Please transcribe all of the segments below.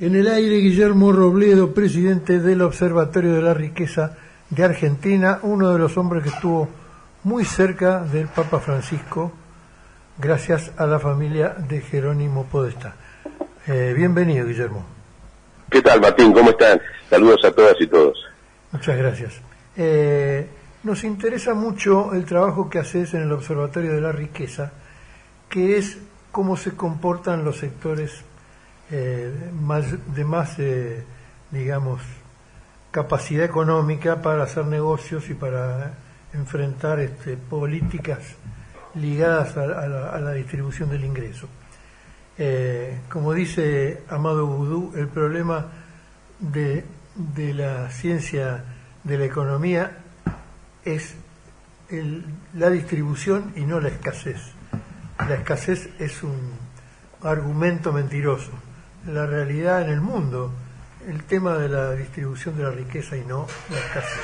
En el aire, Guillermo Robledo, presidente del Observatorio de la Riqueza de Argentina, uno de los hombres que estuvo muy cerca del Papa Francisco, gracias a la familia de Jerónimo Podestá. Bienvenido, Guillermo. ¿Qué tal, Martín? ¿Cómo están? Saludos a todas y todos. Muchas gracias. Nos interesa mucho el trabajo que haces en el Observatorio de la Riqueza, que es cómo se comportan los sectores digamos, capacidad económica para hacer negocios y para enfrentar políticas ligadas a la distribución del ingreso. Como dice Amado Boudou, el problema de la ciencia de la economía es la distribución y no la escasez. La escasez es un argumento mentiroso. La realidad en el mundo, el tema de la distribución de la riqueza y no la escasez.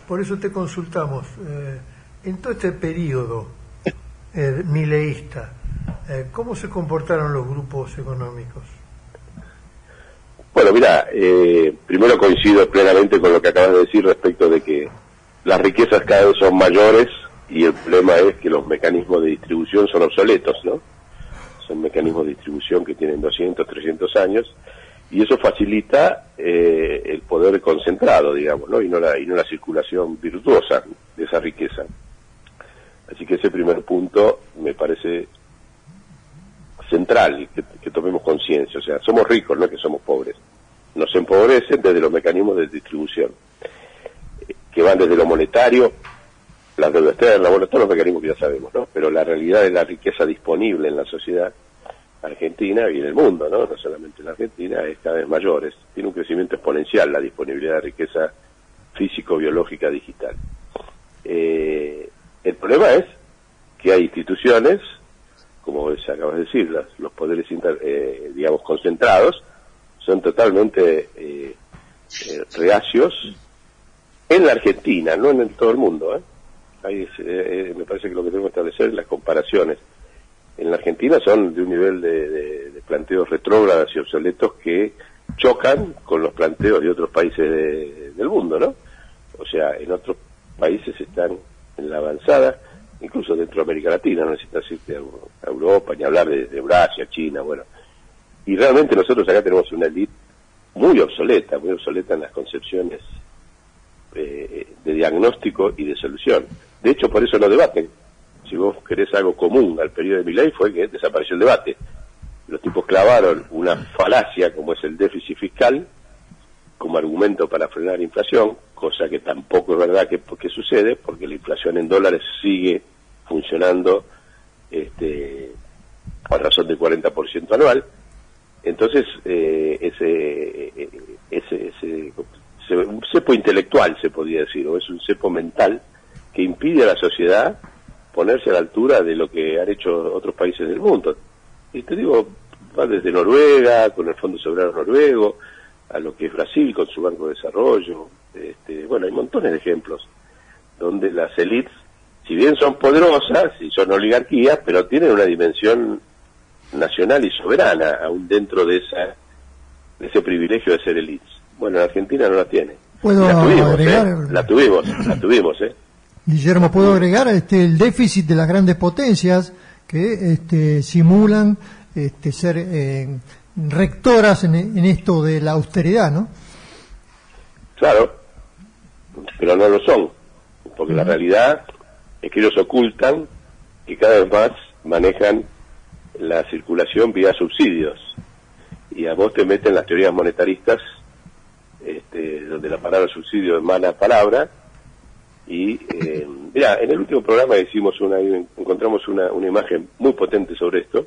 Por eso te consultamos, en todo este periodo mileísta, ¿cómo se comportaron los grupos económicos? Bueno, mira, primero coincido plenamente con lo que acabas de decir respecto de que las riquezas cada vez son mayores y el problema es que los mecanismos de distribución son obsoletos, ¿no? Son mecanismos de distribución que tienen 200, 300 años y eso facilita el poder concentrado, digamos, ¿no? Y no la circulación virtuosa de esa riqueza. Así que ese primer punto me parece central, que tomemos conciencia. O sea, somos ricos, no es que somos pobres. Nos empobrecen desde los mecanismos de distribución, que van desde lo monetario, la deuda externa, bueno, todos los mecanismos que ya sabemos, ¿no? Pero la realidad de la riqueza disponible en la sociedad argentina y en el mundo, ¿no? No solamente en la Argentina, es cada vez mayor. Tiene un crecimiento exponencial la disponibilidad de riqueza físico, biológica, digital. El problema es que hay instituciones, como acabas de decir, los poderes digamos concentrados, son totalmente reacios en la Argentina, no en todo el mundo, Ahí me parece que lo que tenemos que establecer es las comparaciones. En la Argentina son de un nivel de planteos retrógrados y obsoletos que chocan con los planteos de otros países del mundo, ¿no? O sea, en otros países están en la avanzada, incluso dentro de América Latina, no necesitas irte a Europa, ni hablar de Eurasia, China, bueno. Y realmente nosotros acá tenemos una élite muy obsoleta en las concepciones de diagnóstico y de solución. De hecho, por eso no debaten. Si vos querés algo común al periodo de Milei fue que desapareció el debate. Los tipos clavaron una falacia como es el déficit fiscal como argumento para frenar la inflación, cosa que tampoco es verdad que sucede, porque la inflación en dólares sigue funcionando a razón del 40% anual. Entonces, un cepo intelectual, se podría decir, o es un cepo mental que impide a la sociedad ponerse a la altura de lo que han hecho otros países del mundo. Y te digo, va desde Noruega, con el Fondo Soberano Noruego, a lo que es Brasil, con su Banco de Desarrollo. Bueno, hay montones de ejemplos donde las élites, si bien son poderosas y son oligarquías, pero tienen una dimensión nacional y soberana, aún dentro de ese privilegio de ser élites. Bueno, en Argentina no la tiene. ¿Puedo agregar? La tuvimos, Guillermo, ¿puedo agregar el déficit de las grandes potencias que simulan ser rectoras en esto de la austeridad, ¿no? Claro, pero no lo son, porque la realidad es que ellos ocultan que cada vez más manejan la circulación vía subsidios, y a vos te meten las teorías monetaristas, donde la palabra subsidio es mala palabra, y mira, en el último programa encontramos una imagen muy potente sobre esto,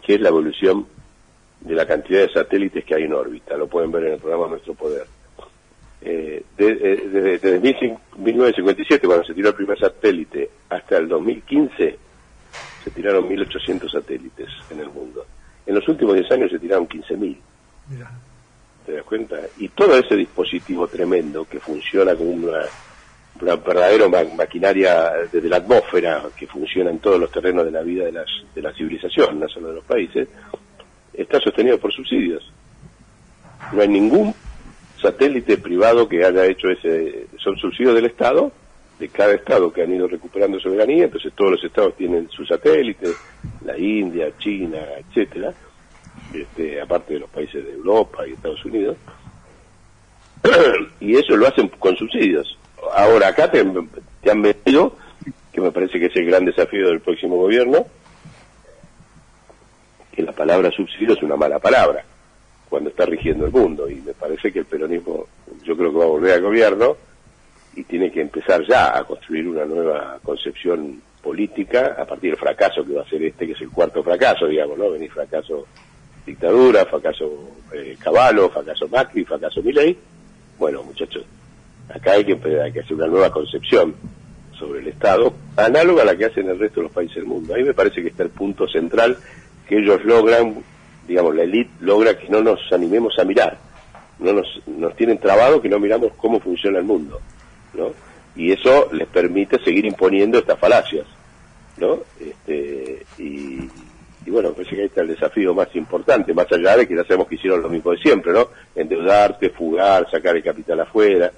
que es la evolución de la cantidad de satélites que hay en órbita. Lo pueden ver en el programa Nuestro Poder. Desde 1957, cuando se tiró el primer satélite, hasta el 2015, se tiraron 1.800 satélites en el mundo. En los últimos 10 años se tiraron 15.000. ¿Te das cuenta? Y todo ese dispositivo tremendo que funciona como una una verdadera maquinaria desde la atmósfera que funciona en todos los terrenos de la vida de la civilización, no solo de los países, está sostenido por subsidios. No hay ningún satélite privado que haya hecho son subsidios del Estado, de cada Estado que han ido recuperando soberanía. Entonces todos los Estados tienen sus satélites, la India, China, etcétera, aparte de los países de Europa y Estados Unidos, y eso lo hacen con subsidios. Ahora acá te han metido, que me parece que es el gran desafío del próximo gobierno, que la palabra subsidio es una mala palabra cuando está rigiendo el mundo, y me parece que el peronismo, yo creo que va a volver al gobierno y tiene que empezar ya a construir una nueva concepción política a partir del fracaso que va a ser que es el cuarto fracaso, digamos, ¿no? Venir fracaso dictadura, fracaso Cavallo, fracaso Macri, fracaso Milei. Bueno, muchachos, acá hay que hacer una nueva concepción sobre el Estado, análoga a la que hacen el resto de los países del mundo. Ahí me parece que está el punto central que ellos logran, digamos, la élite logra que no nos animemos a mirar, nos tienen trabado que no miramos cómo funciona el mundo, ¿no? Y eso les permite seguir imponiendo estas falacias, ¿no? Y bueno, parece que ahí está el desafío más importante, más allá de que ya sabemos que hicieron lo mismo de siempre, ¿no? Endeudarte, fugar, sacar el capital afuera.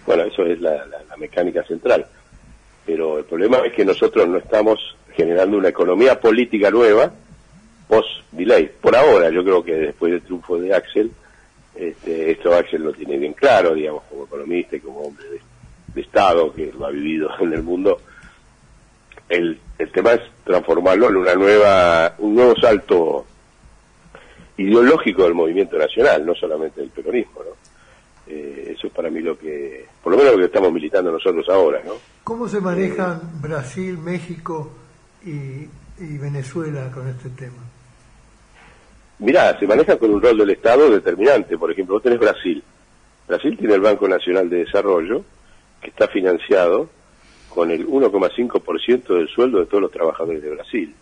Bueno, eso es la mecánica central. Pero el problema es que nosotros no estamos generando una economía política nueva post-Milei. Por ahora, yo creo que después del triunfo de Axel, esto Axel lo tiene bien claro, digamos, como economista y como hombre de Estado que lo ha vivido en el mundo. El tema es transformarlo en un nuevo salto ideológico del movimiento nacional, no solamente del peronismo, ¿no? Eso es para mí por lo menos lo que estamos militando nosotros ahora, ¿no? ¿Cómo se manejan Brasil, México y Venezuela con este tema? Mirá, se maneja con un rol del Estado determinante. Por ejemplo, vos tenés Brasil. Brasil tiene el Banco Nacional de Desarrollo, que está financiado con el 1,5% del sueldo de todos los trabajadores de Brasil.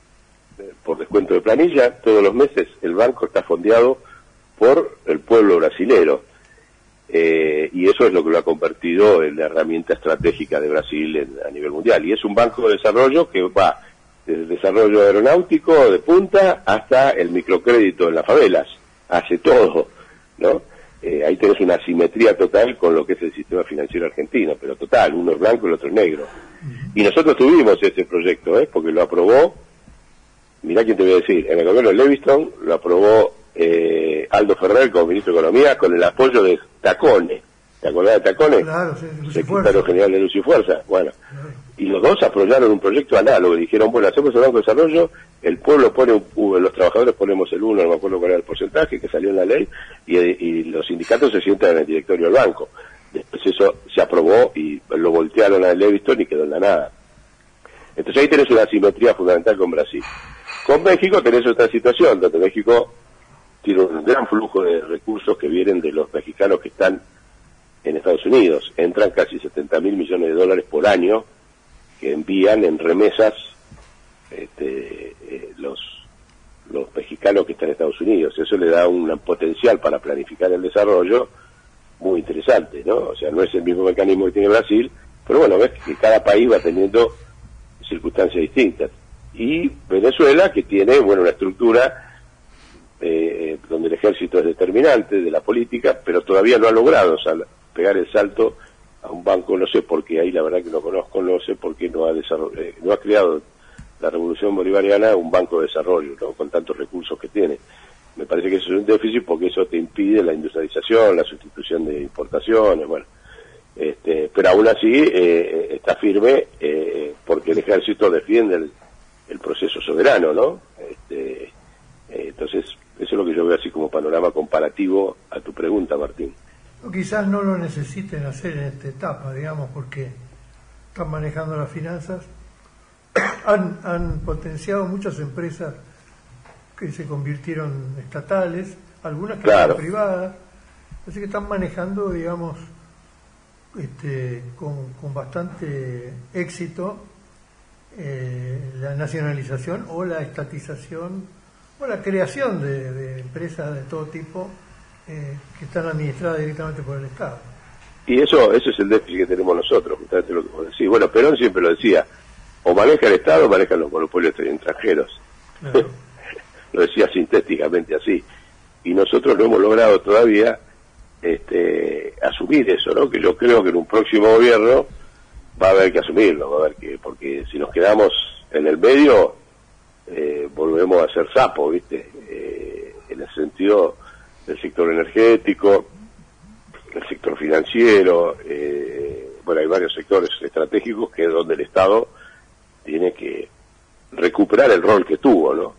Por descuento de planilla, todos los meses el banco está fondeado por el pueblo brasilero. Y eso es lo que lo ha convertido en la herramienta estratégica de Brasil a nivel mundial. Y es un banco de desarrollo que va desde el desarrollo aeronáutico de punta hasta el microcrédito en las favelas. Hace todo, ¿no? Ahí tenés una asimetría total con lo que es el sistema financiero argentino, pero total, uno es blanco y el otro es negro. Y nosotros tuvimos ese proyecto, porque lo aprobó, mirá quién te voy a decir, en el gobierno de Levingston lo aprobó Aldo Ferrer como ministro de Economía con el apoyo de Tacone. ¿Te acordás de Tacone? Claro, sí, secretario general de Luz y Fuerza. Bueno, claro. Y los dos apoyaron un proyecto análogo. Dijeron, bueno, hacemos el Banco de Desarrollo, el pueblo pone, los trabajadores ponemos el 1, no me acuerdo cuál era el porcentaje, que salió en la ley, y los sindicatos se sientan en el directorio del banco. Después eso se aprobó y lo voltearon a Levingston y quedó en la nada. Entonces ahí tenés una asimetría fundamental con Brasil. Con México tenés otra situación, donde México tiene un gran flujo de recursos que vienen de los mexicanos que están en Estados Unidos. Entran casi 70.000 millones de dólares por año que envían en remesas los mexicanos que están en Estados Unidos. Eso le da un potencial para planificar el desarrollo muy interesante, ¿no? O sea, no es el mismo mecanismo que tiene Brasil, pero bueno, ves que cada país va teniendo circunstancias distintas. Y Venezuela, que tiene, bueno, una estructura donde el ejército es determinante de la política, pero todavía no ha logrado pegar el salto a un banco, no sé por qué, ahí la verdad que no conozco, no sé por qué no ha creado la revolución bolivariana un banco de desarrollo, ¿no? Con tantos recursos que tiene. Me parece que eso es un déficit porque eso te impide la industrialización, la sustitución de importaciones, bueno. Pero aún así está firme porque el ejército defiende el proceso soberano, ¿no? Entonces, eso es lo que yo veo así como panorama comparativo a tu pregunta, Martín. Quizás no lo necesiten hacer en esta etapa, digamos, porque están manejando las finanzas. Han potenciado muchas empresas que se convirtieron estatales, algunas que claro. son privadas, así que están manejando, digamos, con bastante éxito la nacionalización o la estatización o la creación de empresas de todo tipo que están administradas directamente por el Estado. Y eso es el déficit que tenemos nosotros, justamente lo que vos decís. Bueno, Perón siempre lo decía, o maneja el Estado o manejan los monopolios extranjeros. Claro. Lo decía sintéticamente así. Y nosotros no hemos logrado todavía asumir eso, ¿no? Que yo creo que en un próximo gobierno va a haber que asumirlo, va a haber que, porque si nos quedamos en el medio, volvemos a ser sapo, ¿viste? En el sentido del sector energético, el sector financiero, bueno, hay varios sectores estratégicos que es donde el Estado tiene que recuperar el rol que tuvo, ¿no?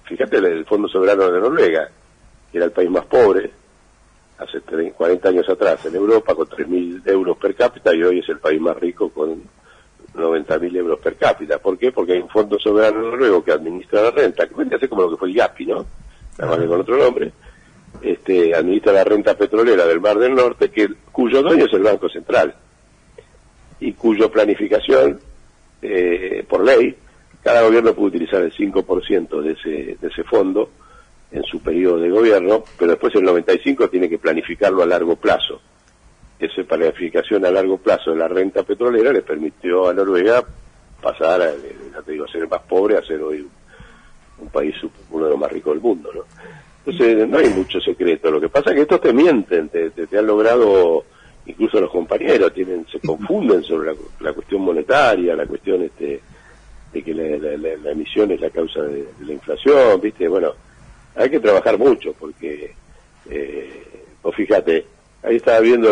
Fíjate el Fondo Soberano de Noruega, que era el país más pobre hace 40 años atrás en Europa, con 3.000 euros per cápita, y hoy es el país más rico con 90.000 euros per cápita. ¿Por qué? Porque hay un Fondo Soberano Noruego que administra la renta, que puede ser como lo que fue el IAPI, ¿no? Nada más que con otro nombre. Administra la renta petrolera del Mar del Norte, cuyo dueño es el Banco Central, y cuya planificación, por ley, cada gobierno puede utilizar el 5% de ese fondo en su periodo de gobierno, pero después el 95% tiene que planificarlo a largo plazo. Esa planificación a largo plazo de la renta petrolera le permitió a Noruega pasar a ser más pobre, a ser hoy un país, uno de los más ricos del mundo, ¿no? Entonces no hay mucho secreto. Lo que pasa es que estos te mienten, te han logrado, incluso los compañeros se confunden sobre la cuestión monetaria, la cuestión de que la emisión es la causa de la inflación, ¿viste? Bueno, hay que trabajar mucho porque, vos fíjate, ahí estaba viendo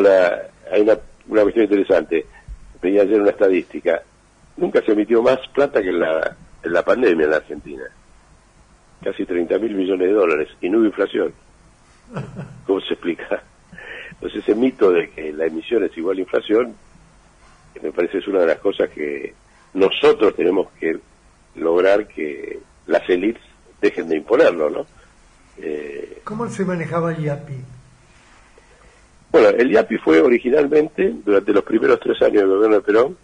hay una cuestión interesante. Venía ayer una estadística. Nunca se emitió más plata que en la pandemia en la Argentina. Casi 30.000 millones de dólares y no hubo inflación. ¿Cómo se explica? Entonces ese mito de que la emisión es igual a inflación, que me parece es una de las cosas que nosotros tenemos que lograr que las élites dejen de imponerlo, ¿no? ¿Cómo se manejaba el IAPI? Bueno, el IAPI fue originalmente, durante los primeros 3 años del gobierno de Perón,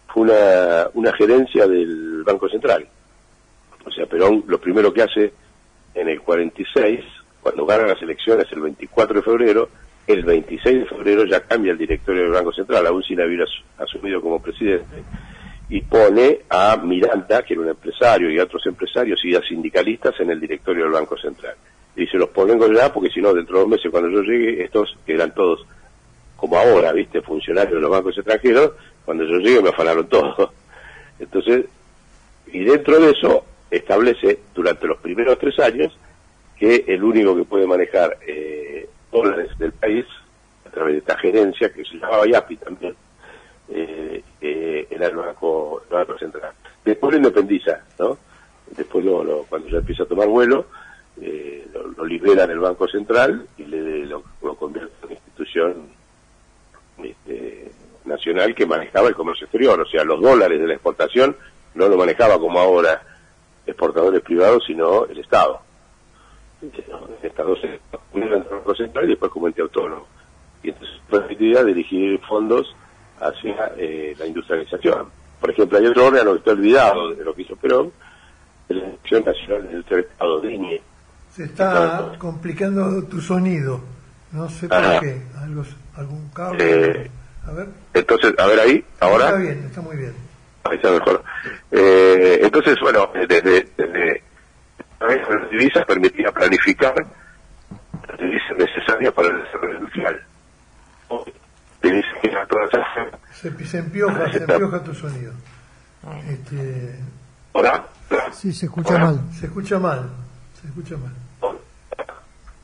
fue una gerencia del Banco Central. O sea, Perón lo primero que hace en el 46, cuando gana las elecciones el 24 de febrero, el 26 de febrero ya cambia el directorio del Banco Central, aún sin haber asumido como presidente, y pone a Miranda, que era un empresario, y a otros empresarios y a sindicalistas en el directorio del Banco Central. Y se los ponen ya porque si no, dentro de 2 meses, cuando yo llegue, estos, que eran todos, como ahora, ¿viste?, funcionarios de los bancos extranjeros, cuando yo llegue me afanaron todo. Entonces, y dentro de eso, establece durante los primeros 3 años que el único que puede manejar dólares del país, a través de esta gerencia, que se llamaba IAPI también, era el Banco Central. Después lo independiza, ¿no? Después cuando ya empieza a tomar vuelo, lo libera del Banco Central y lo convierte en una institución nacional que manejaba el comercio exterior. O sea, los dólares de la exportación no lo manejaba como ahora exportadores privados, sino el Estado. El Estado se unió al Banco Central y después como ente autónomo. Y entonces permitía dirigir fondos hacia la industrialización. Por ejemplo, hay otro órgano que está olvidado de lo que hizo Perón, de la Dirección Nacional del Estado, DINIE. Se está complicando tu sonido, no sé por qué, algún cable. A ver. Entonces, a ver ahí, ahora. Está bien, está muy bien. Ahí está mejor. Entonces, bueno, desde las divisas permitía planificar las divisas necesarias para el desarrollo industrial. Divisas que eran todas esas. Se empioja tu sonido. ¿Hola? Sí, se escucha mal. Se escucha mal.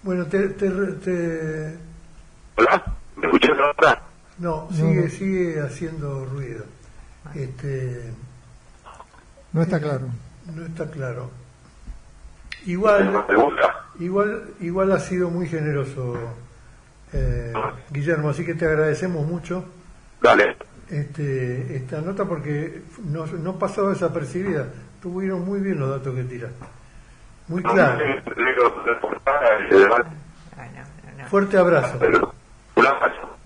Bueno, ¿Hola? ¿Me escuchas ahora? No, sigue haciendo ruido. No está claro. No está claro. Igual ha sido muy generoso, Guillermo, así que te agradecemos mucho. Dale. Esta nota porque no pasaba desapercibida. Tuvieron muy bien los datos que tiraste. Muy claro. No. Fuerte abrazo. Un abrazo.